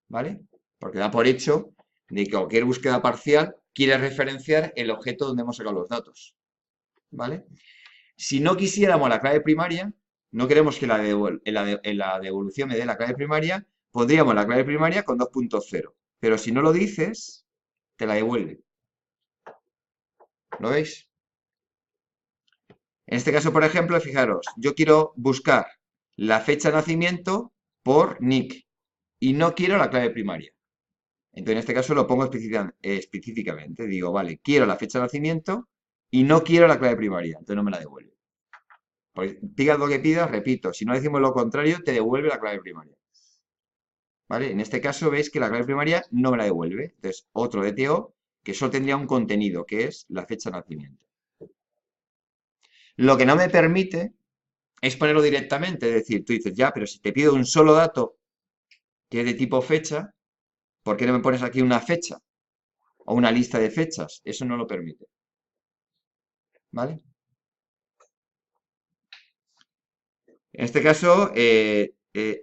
A: ¿Vale? Porque da por hecho de que cualquier búsqueda parcial quiere referenciar el objeto donde hemos sacado los datos. ¿Vale? Si no quisiéramos la clave primaria, no queremos que en la devolución me dé la clave primaria, pondríamos la clave primaria con 2.0. Pero si no lo dices, te la devuelve. ¿Lo veis? En este caso, por ejemplo, fijaros, yo quiero buscar la fecha de nacimiento por nick y no quiero la clave primaria. Entonces, en este caso lo pongo específicamente. Digo, vale, quiero la fecha de nacimiento y no quiero la clave primaria. Entonces no me la devuelve. Pues pidas lo que pidas, repito, si no decimos lo contrario, te devuelve la clave primaria. ¿Vale? En este caso veis que la clave primaria no me la devuelve. Entonces, otro DTO que solo tendría un contenido, que es la fecha de nacimiento. Lo que no me permite es ponerlo directamente. Es decir, tú dices, ya, pero si te pido un solo dato que es de tipo fecha, ¿por qué no me pones aquí una fecha? O una lista de fechas. Eso no lo permite. ¿Vale? En este caso,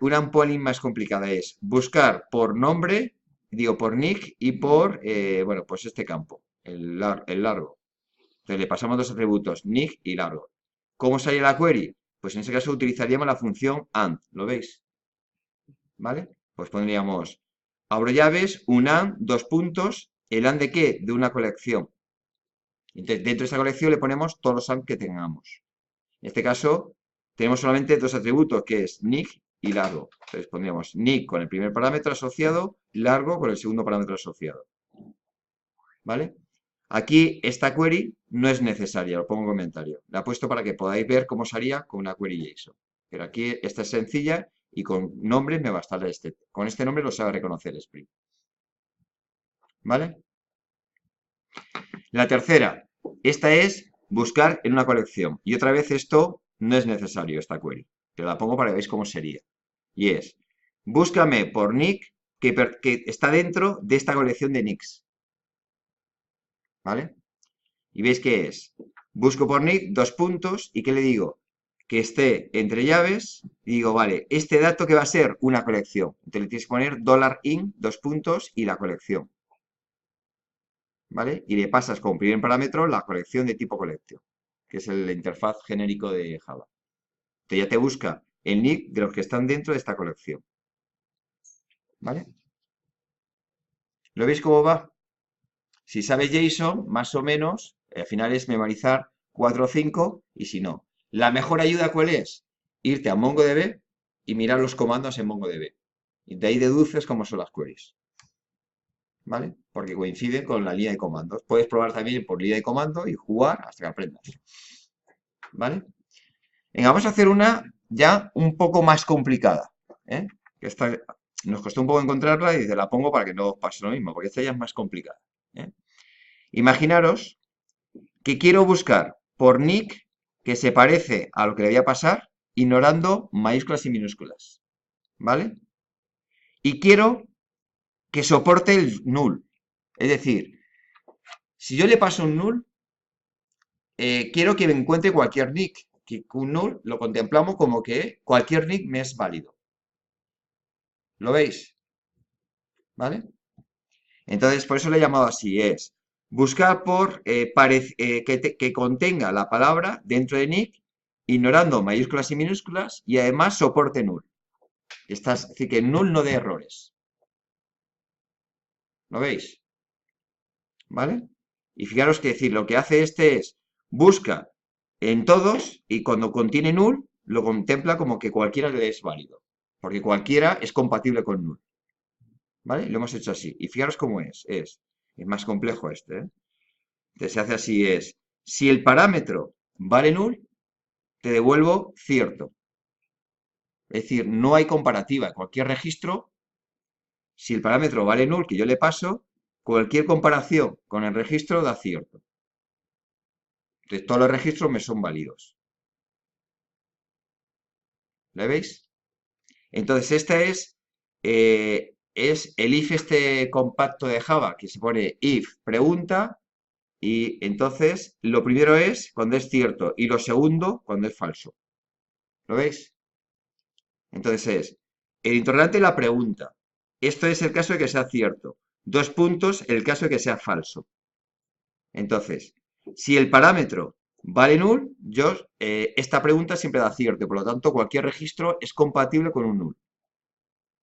A: una un pelín más complicada es buscar por nombre, digo por nick y por, bueno, pues este campo, el largo. Entonces le pasamos dos atributos, nick y largo. ¿Cómo sale la query? Pues en ese caso utilizaríamos la función AND, ¿lo veis? ¿Vale? Pues pondríamos, abro llaves, un AND, dos puntos, ¿el AND de qué? De una colección. Entonces dentro de esa colección le ponemos todos los AND que tengamos. En este caso, tenemos solamente dos atributos, que es nick y largo. Entonces pondríamos nick con el primer parámetro asociado, largo con el segundo parámetro asociado. ¿Vale? Aquí esta query no es necesaria, lo pongo en comentario. La he puesto para que podáis ver cómo sería con una query JSON. Pero aquí esta es sencilla y con nombres me bastará este. Con este nombre lo sabe reconocer Spring. ¿Vale? La tercera, esta es buscar en una colección. Y otra vez esto no es necesario, esta query. Pero la pongo para que veáis cómo sería. Y es, búscame por nick que está dentro de esta colección de nicks. ¿Vale? Y veis que es, busco por nick, dos puntos, ¿y qué le digo? Que esté entre llaves, y digo, vale, este dato que va a ser una colección. Entonces le tienes que poner $in, dos puntos, y la colección. ¿Vale? Y le pasas como primer parámetro la colección de tipo collection, que es el interfaz genérico de Java. Entonces ya te busca el nick de los que están dentro de esta colección. ¿Vale? ¿Lo veis cómo va? Si sabes JSON, más o menos, al final es memorizar 4 o 5 y si no. La mejor ayuda, ¿cuál es? Irte a MongoDB y mirar los comandos en MongoDB. Y de ahí deduces cómo son las queries. ¿Vale? Porque coinciden con la línea de comandos. Puedes probar también por línea de comando y jugar hasta que aprendas. ¿Vale? Venga, vamos a hacer una ya un poco más complicada. ¿Eh? Que esta nos costó un poco encontrarla y te la pongo para que no os pase lo mismo, porque esta ya es más complicada. ¿Eh? Imaginaros que quiero buscar por nick que se parece a lo que le voy a pasar, ignorando mayúsculas y minúsculas. ¿Vale? Y quiero que soporte el null. Es decir, si yo le paso un null, quiero que me encuentre cualquier nick. Que un null lo contemplamos como que cualquier nick me es válido. ¿Lo veis? ¿Vale? Entonces, por eso le he llamado así, es buscar por que contenga la palabra dentro de nick, ignorando mayúsculas y minúsculas, y además soporte null. Es decir, que null no de errores. ¿Lo veis? ¿Vale? Y fijaros que decir, lo que hace este es, busca en todos y cuando contiene null, lo contempla como que cualquiera le es válido. Porque cualquiera es compatible con null. ¿Vale? Lo hemos hecho así. Y fijaros cómo es más complejo este, ¿eh? Entonces se hace así, es, si el parámetro vale null, te devuelvo cierto. Es decir, no hay comparativa. Cualquier registro, si el parámetro vale null que yo le paso, cualquier comparación con el registro da cierto. Entonces todos los registros me son válidos. ¿Le veis? Entonces es el if este compacto de Java que se pone if pregunta y entonces lo primero es cuando es cierto y lo segundo cuando es falso. ¿Lo veis? Entonces es el interrogante la pregunta. Esto es el caso de que sea cierto. Dos puntos, el caso de que sea falso. Entonces, si el parámetro vale null, esta pregunta siempre da cierto. Por lo tanto, cualquier registro es compatible con un null.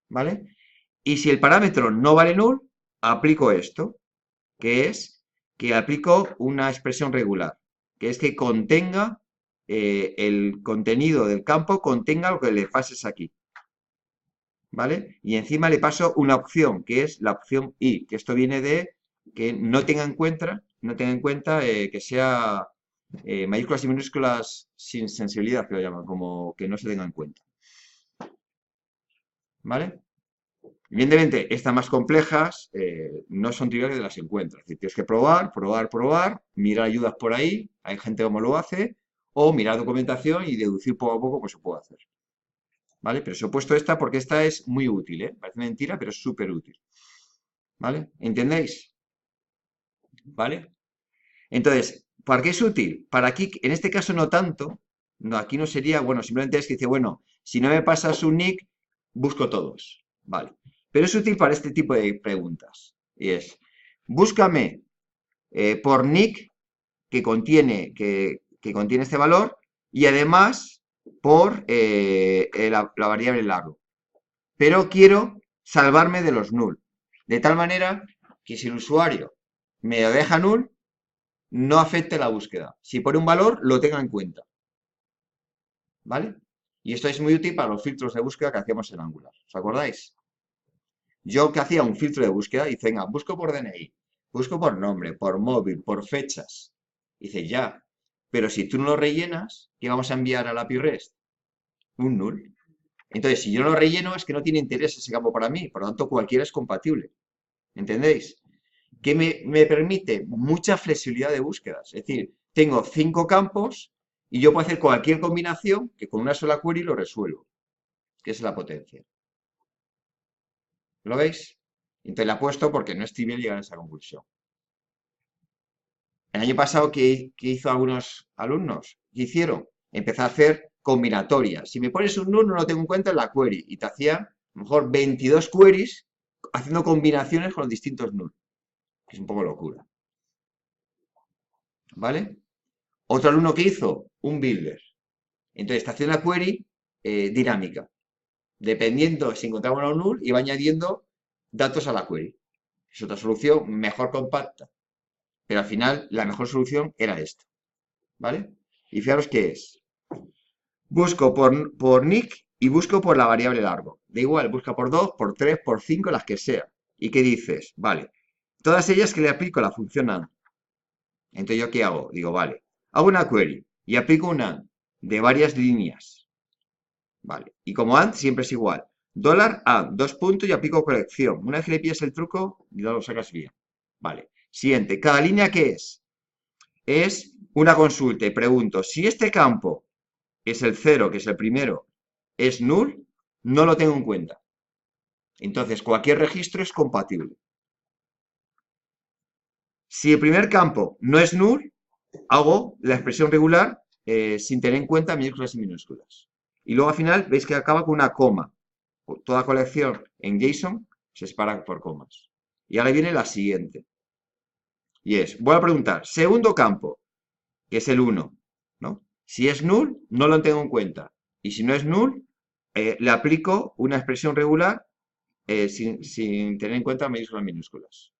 A: ¿Vale? Y si el parámetro no vale null, aplico esto, que es que aplico una expresión regular, que es que contenga el contenido del campo, contenga lo que le pases aquí. ¿Vale? Y encima le paso una opción, que es la opción i, que esto viene de que no tenga en cuenta que sea mayúsculas y minúsculas sin sensibilidad, que lo llaman, como que no se tenga en cuenta. ¿Vale? Evidentemente, estas más complejas no son triviales que las encuentras. Es decir, tienes que probar, probar, probar, mirar ayudas por ahí, hay gente como lo hace, o mirar documentación y deducir poco a poco pues se puede hacer. ¿Vale? Pero os he puesto esta porque esta es muy útil, ¿eh? Parece mentira, pero es súper útil. ¿Vale? ¿Entendéis? ¿Vale? Entonces, ¿para qué es útil? Para aquí, en este caso no tanto, no, aquí no sería, bueno, simplemente es que dice, bueno, si no me pasas un nick, busco todos. Vale. Pero es útil para este tipo de preguntas. Y es, búscame por nick que contiene este valor y además por la variable largo. Pero quiero salvarme de los null. De tal manera que si el usuario me deja null, no afecte la búsqueda. Si pone un valor, lo tenga en cuenta. ¿Vale? Y esto es muy útil para los filtros de búsqueda que hacíamos en Angular. ¿Os acordáis? Yo que hacía un filtro de búsqueda y venga, busco por DNI, busco por nombre, por móvil, por fechas. Dice, ya. Pero si tú no lo rellenas, ¿qué vamos a enviar a la API REST? Un null. Entonces, si yo no lo relleno, es que no tiene interés ese campo para mí. Por lo tanto, cualquiera es compatible. ¿Entendéis? Que me permite mucha flexibilidad de búsquedas. Es decir, tengo 5 campos y yo puedo hacer cualquier combinación que con una sola query lo resuelvo, que es la potencia. ¿Lo veis? Entonces la he puesto porque no es trivial llegar a esa conclusión. El año pasado, ¿qué hizo algunos alumnos? ¿Qué hicieron? Empezar a hacer combinatorias. Si me pones un null, no lo tengo en cuenta en la query. Y te hacía, a lo mejor, 22 queries haciendo combinaciones con los distintos null. Que es un poco locura. ¿Vale? Otro alumno que hizo, un builder. Entonces, está haciendo la query dinámica. Dependiendo si encontraba un null, iba añadiendo datos a la query. Es otra solución mejor compacta. Pero al final, la mejor solución era esta. ¿Vale? Y fijaros qué es. Busco por nick y busco por la variable largo. Da igual, busca por 2, por 3, por 5, las que sea. ¿Y qué dices? Vale. Todas ellas que le aplico la función AND. Entonces, ¿yo qué hago? Digo, vale. Hago una query y aplico un AND de varias líneas. Vale. Y como AND siempre es igual. $AND, dos puntos y aplico colección. Una vez que le pillas el truco, ya lo sacas bien. Vale. Siguiente. ¿Cada línea qué es? Es una consulta y pregunto, si este campo es el 0, que es el primero, es null, no lo tengo en cuenta. Entonces, cualquier registro es compatible. Si el primer campo no es null, hago la expresión regular sin tener en cuenta minúsculas y minúsculas. Y luego al final veis que acaba con una coma. Toda colección en JSON se separa por comas. Y ahora viene la siguiente. Y es, voy a preguntar, segundo campo, que es el 1, ¿no? Si es null, no lo tengo en cuenta. Y si no es null, le aplico una expresión regular sin tener en cuenta minúsculas minúsculas.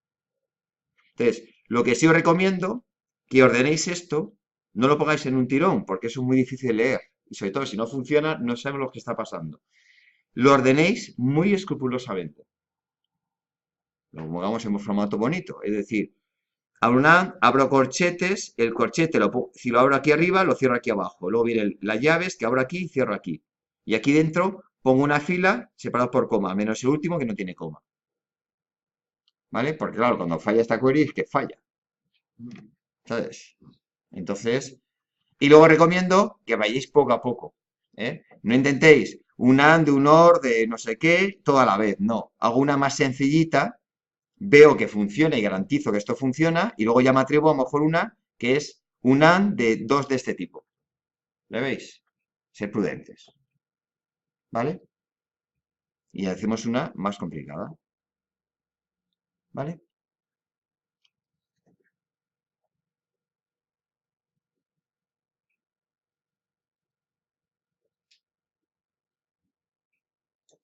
A: Entonces, lo que sí os recomiendo, que ordenéis esto, no lo pongáis en un tirón, porque eso es muy difícil de leer. Y sobre todo, si no funciona, no sabemos lo que está pasando. Lo ordenéis muy escrupulosamente. Lo pongamos en un formato bonito. Es decir, abro corchetes, el corchete, si lo abro aquí arriba, lo cierro aquí abajo. Luego vienen las llaves que abro aquí y cierro aquí. Y aquí dentro pongo una fila separada por coma, menos el último que no tiene coma. ¿Vale? Porque claro, cuando falla esta query es que falla. ¿Sabes? Entonces, y luego recomiendo que vayáis poco a poco. ¿Eh? No intentéis un AND, un OR, de no sé qué, toda la vez. No, hago una más sencillita, veo que funciona y garantizo que esto funciona, y luego ya me atrevo a lo mejor una que es un AND de dos de este tipo. ¿Le veis? Ser prudentes. ¿Vale? Y hacemos una más complicada. ¿Vale?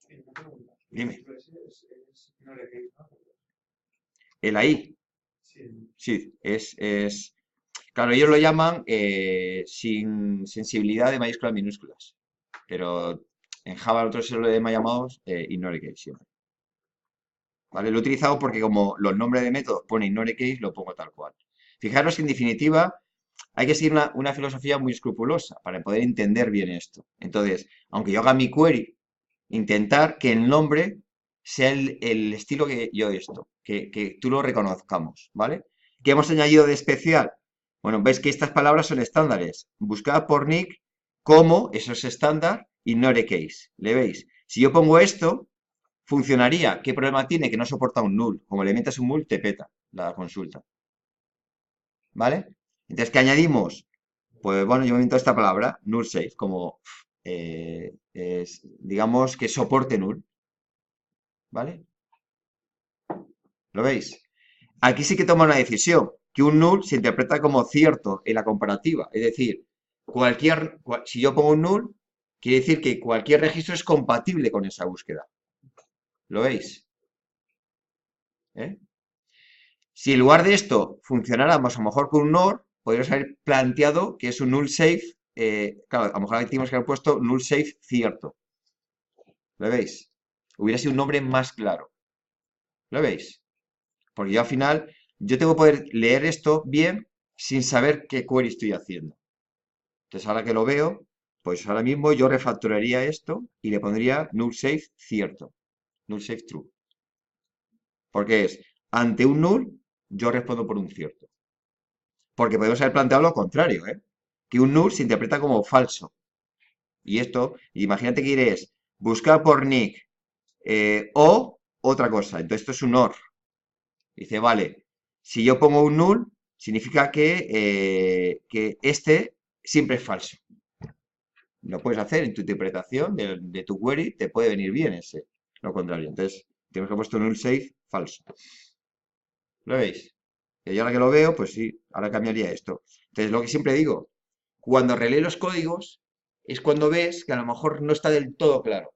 B: Y una pregunta.
A: Dime.
B: Es no le queréis, ¿no?
A: El ahí.
B: Sí.
A: Sí, claro, ellos lo llaman sin sensibilidad de mayúsculas minúsculas. Pero en Java nosotros se lo hemos llamado ignore case siempre. ¿Vale? Lo he utilizado porque como los nombres de métodos pone ignore case, lo pongo tal cual. Fijaros que en definitiva hay que seguir una filosofía muy escrupulosa para poder entender bien esto. Entonces, aunque yo haga mi query, intentar que el nombre sea el estilo que yo esto, que tú lo reconozcamos, ¿vale? ¿Qué hemos añadido de especial? Bueno, veis que estas palabras son estándares. Buscad por nick como eso es estándar, ignore case. ¿Le veis? Si yo pongo esto, funcionaría. ¿Qué problema tiene? Que no soporta un null. Como le metas un null, te peta la consulta. ¿Vale? Entonces, ¿qué añadimos? Pues bueno, yo invento esta palabra, null safe, como digamos que soporte null. ¿Vale? ¿Lo veis? Aquí sí que toma una decisión, que un null se interpreta como cierto en la comparativa. Es decir, si yo pongo un null, quiere decir que cualquier registro es compatible con esa búsqueda. ¿Lo veis? ¿Eh? Si en lugar de esto funcionáramos a lo mejor con un OR, podríamos haber planteado que es un null safe. Claro, a lo mejor aquí tenemos que haber puesto null safe cierto. ¿Lo veis? Hubiera sido un nombre más claro. ¿Lo veis? Porque yo al final, yo tengo que poder leer esto bien sin saber qué query estoy haciendo. Entonces ahora que lo veo, pues ahora mismo yo refactoraría esto y le pondría null safe cierto. Null safe true. Porque es, ante un null, yo respondo por un cierto. Porque podemos haber planteado lo contrario, ¿eh? Que un null se interpreta como falso. Y esto, imagínate que quieres buscar por nick o otra cosa. Entonces esto es un OR. Dice, vale, si yo pongo un null, significa que este siempre es falso. Lo puedes hacer en tu interpretación de tu query, te puede venir bien ese. Lo contrario. Entonces, tenemos que haber puesto null safe falso. ¿Lo veis? Y ahora que lo veo, pues sí, ahora cambiaría esto. Entonces, lo que siempre digo, cuando relees los códigos, es cuando ves que a lo mejor no está del todo claro.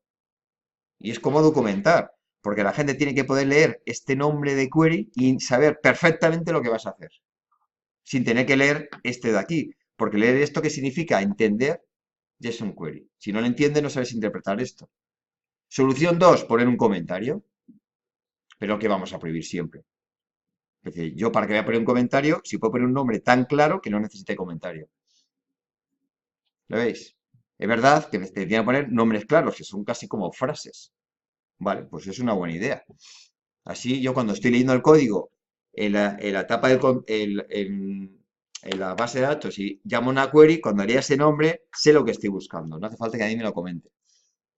A: Y es como documentar, porque la gente tiene que poder leer este nombre de query y saber perfectamente lo que vas a hacer, sin tener que leer este de aquí. Porque leer esto, ¿qué significa? Entender JSON query. Si no lo entiendes, no sabes interpretar esto. Solución 2, poner un comentario, pero que vamos a prohibir siempre. Es decir, yo para que voy a poner un comentario, si puedo poner un nombre tan claro que no necesite comentario. ¿Lo veis? Es verdad que te tiene que poner nombres claros, que son casi como frases. Vale, pues es una buena idea. Así yo cuando estoy leyendo el código en la etapa en la base de datos y llamo a una query, cuando haría ese nombre, sé lo que estoy buscando. No hace falta que nadie me lo comente.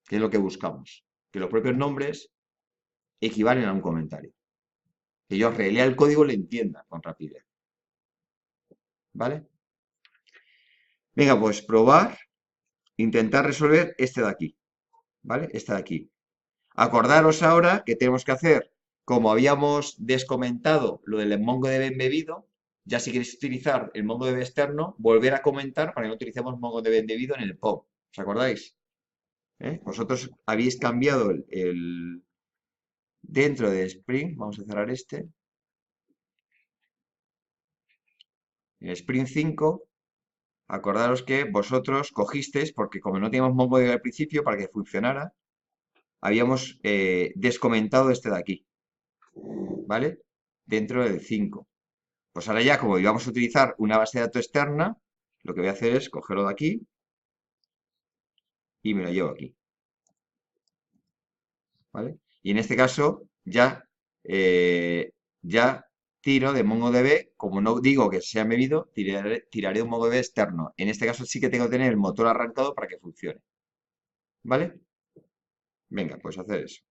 A: ¿Qué es lo que buscamos? Que los propios nombres equivalen a un comentario. Que yo relea el código y lo entienda con rapidez. ¿Vale? Venga, pues probar, intentar resolver este de aquí. ¿Vale? Este de aquí. Acordaros ahora que tenemos que hacer, como habíamos descomentado lo del MongoDB embebido, ya si queréis utilizar el MongoDB externo, volver a comentar para que no utilicemos MongoDB embebido en el POM. ¿Os acordáis? ¿Eh? Vosotros habéis cambiado dentro de Spring, vamos a cerrar este, en Spring 5, acordaros que vosotros cogisteis, porque como no teníamos MongoDB al principio, para que funcionara, habíamos descomentado este de aquí, ¿vale? Dentro del 5. Pues ahora ya, como íbamos a utilizar una base de datos externa, lo que voy a hacer es cogerlo de aquí y me lo llevo aquí, ¿vale? Y en este caso ya tiro de MongoDB, como no digo que sea embebido, tiraré un MongoDB externo. En este caso sí que tengo que tener el motor arrancado para que funcione, ¿vale? Venga, pues hacer eso.